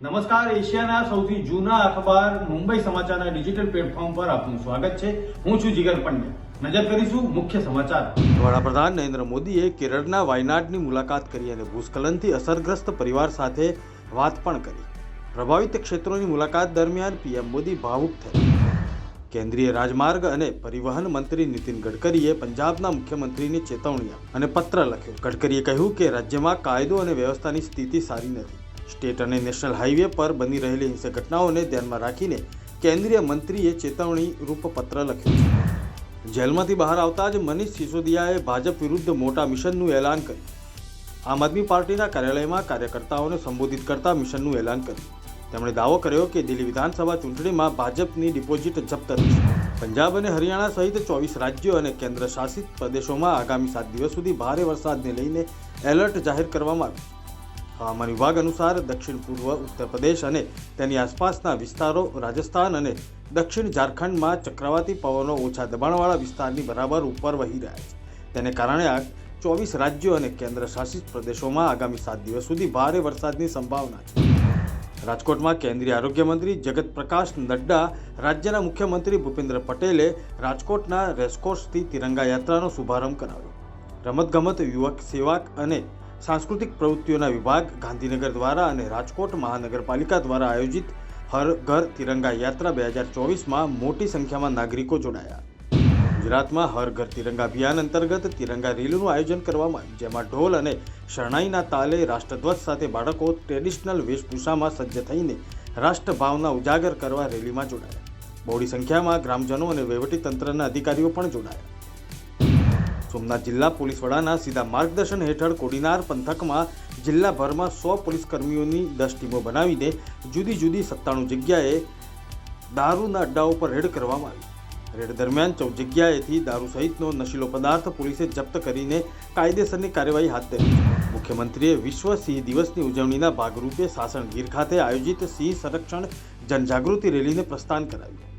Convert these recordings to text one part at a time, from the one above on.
નમસ્કાર, એશિયાના સૌથી જૂના અખબાર મુંબઈ સમાચારના ડિજિટલ પ્લેટફોર્મ પર આપનું સ્વાગત છે। હું છું જીગર પંડ્યા। નજર કરીશું મુખ્ય સમાચાર। વડાપ્રધાન નરેન્દ્ર મોદીએ કેરળના વાયનાડની મુલાકાત કરી અને ભૂસ્ખલનથી અસરગ્રસ્ત પરિવાર સાથે વાત પણ કરી। પ્રભાવિત ક્ષેત્રોની મુલાકાત દરમિયાન પીએમ મોદી ભાવુક થયા। કેન્દ્રીય રાજમાર્ગ અને પરિવહન મંત્રી નીતિન ગડકરીએ પંજાબના મુખ્યમંત્રીને ચેતવણી આપી અને પત્ર લખ્યો। ગડકરીએ કહ્યું કે રાજ્યમાં કાયદો અને વ્યવસ્થાની સ્થિતિ સારી નથી। સ્ટેટ અને નેશનલ હાઈવે પર બની રહેલી હિંસક ઘટનાઓને ધ્યાનમાં રાખીને કેન્દ્રીય મંત્રીએ ચેતવણી રૂપ પત્ર લખ્યું છે। જેલમાંથી બહાર આવતા જ મનીષ સિસોદિયાએ ભાજપ વિરુદ્ધ મોટા મિશનનું એલાન કર્યું। આમ આદમી પાર્ટીના કાર્યાલયમાં કાર્યકર્તાઓને સંબોધિત કરતા મિશનનું એલાન કર્યું। તેમણે દાવો કર્યો કે દિલ્હી વિધાનસભા ચૂંટણીમાં ભાજપની ડિપોઝિટ જપ્ત થશે। પંજાબ અને હરિયાણા સહિત 24 રાજ્યો અને કેન્દ્ર શાસિત પ્રદેશોમાં આગામી 7 દિવસ સુધી ભારે વરસાદને લઈને એલર્ટ જાહેર કરવામાં આવ્યું છે। હવામાન વિભાગ અનુસાર દક્ષિણ પૂર્વ ઉત્તર પ્રદેશ અને તેની આસપાસના વિસ્તારો, રાજસ્થાન અને દક્ષિણ ઝારખંડમાં ચક્રવાતી પવનો ઓછા દબાણવાળા વિસ્તારની બરાબર ઉપર વહી રહ્યા છે। તેને કારણે આ 24 રાજ્યો અને કેન્દ્ર શાસિત પ્રદેશોમાં આગામી 7 દિવસ સુધી ભારે વરસાદની સંભાવના છે। રાજકોટમાં કેન્દ્રીય આરોગ્ય મંત્રી જગત પ્રકાશ નડ્ડા, રાજ્યના મુખ્યમંત્રી ભૂપેન્દ્ર પટેલે રાજકોટના રેસકોર્સથી તિરંગા યાત્રાનો શુભારંભ કરાવ્યો। રમતગમત, યુવક સેવા અને સાંસ્કૃતિક પ્રવૃત્તિઓના વિભાગ, ગાંધીનગર દ્વારા અને રાજકોટ મહાનગરપાલિકા દ્વારા આયોજિત હર ઘર તિરંગા યાત્રા 2024માં મોટી સંખ્યામાં નાગરિકો જોડાયા। ગુજરાતમાં હર ઘર તિરંગા અભિયાન અંતર્ગત તિરંગા રેલીનું આયોજન કરવામાં આવ્યું, જેમાં ઢોલ અને શરણાઈના તાલે રાષ્ટ્રધ્વજ સાથે બાળકો ટ્રેડિશનલ વેશભૂષામાં સજ્જ થઈને રાષ્ટ્રભાવના ઉજાગર કરવા રેલીમાં જોડાયા। બહોળી સંખ્યામાં ગ્રામજનો અને વહીવટીતંત્રના અધિકારીઓ પણ જોડાયા। સોમનાથ જિલ્લા પોલીસ વડાના સીધા માર્ગદર્શન હેઠળ કોડીનાર પંથકમાં જિલ્લાભરમાં 100 પોલીસ કર્મીઓની 10 ટીમો બનાવીને જુદી જુદી 97 જગ્યાએ દારૂના અડ્ડાઓ પર રેડ કરવામાં આવી। રેડ દરમિયાન 14 જગ્યાએથી દારૂ સહિતનો નશીલો પદાર્થ પોલીસે જપ્ત કરીને કાયદેસરની કાર્યવાહી હાથ ધરી છે। મુખ્યમંત્રીએ વિશ્વ સિંહ દિવસની ઉજવણીના ભાગરૂપે સાસણ ગીર ખાતે આયોજિત સિંહ સંરક્ષણ જનજાગૃતિ રેલીને પ્રસ્થાન કરાવ્યું।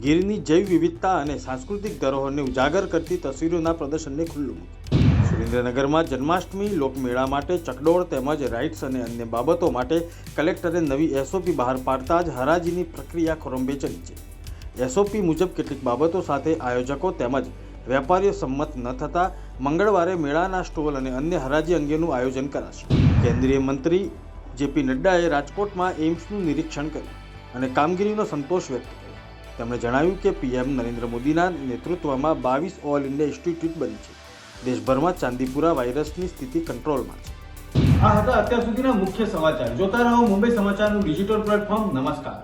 ગીરની જૈવ વિવિધતા અને સાંસ્કૃતિક ધરોહરને ઉજાગર કરતી તસવીરોના પ્રદર્શનને ખુલ્લું મૂક્યું। સુરેન્દ્રનગરમાં જન્માષ્ટમી લોકમેળા માટે ચકડોળ તેમજ રાઇડ્સ અને અન્ય બાબતો માટે કલેક્ટરે નવી એસઓપી બહાર પાડતા જ હરાજીની પ્રક્રિયા ખોરંભે ચડી છે। એસઓપી મુજબ કેટલીક બાબતો સાથે આયોજકો તેમજ વેપારીઓ સંમત ન થતાં મંગળવારે મેળાના સ્ટોલ અને અન્ય હરાજી અંગેનું આયોજન કરાશે। કેન્દ્રીય મંત્રી જેપી નડ્ડાએ રાજકોટમાં એઇમ્સનું નિરીક્ષણ કર્યું અને કામગીરીનો સંતોષ વ્યક્ત કર્યો। તેમણે જણાવ્યું કે પીએમ નરેન્દ્ર મોદીના નેતૃત્વમાં 22 ઓલ ઇન્ડિયા ઇન્સ્ટિટ્યૂટ બની છે। દેશભરમાં ચાંદીપુરા વાયરસની સ્થિતિ કંટ્રોલમાં છે। આ હતા અત્યાર સુધીના મુખ્ય સમાચાર। જોતા રહો મુંબઈ સમાચારનું ડિજિટલ પ્લેટફોર્મ। નમસ્કાર।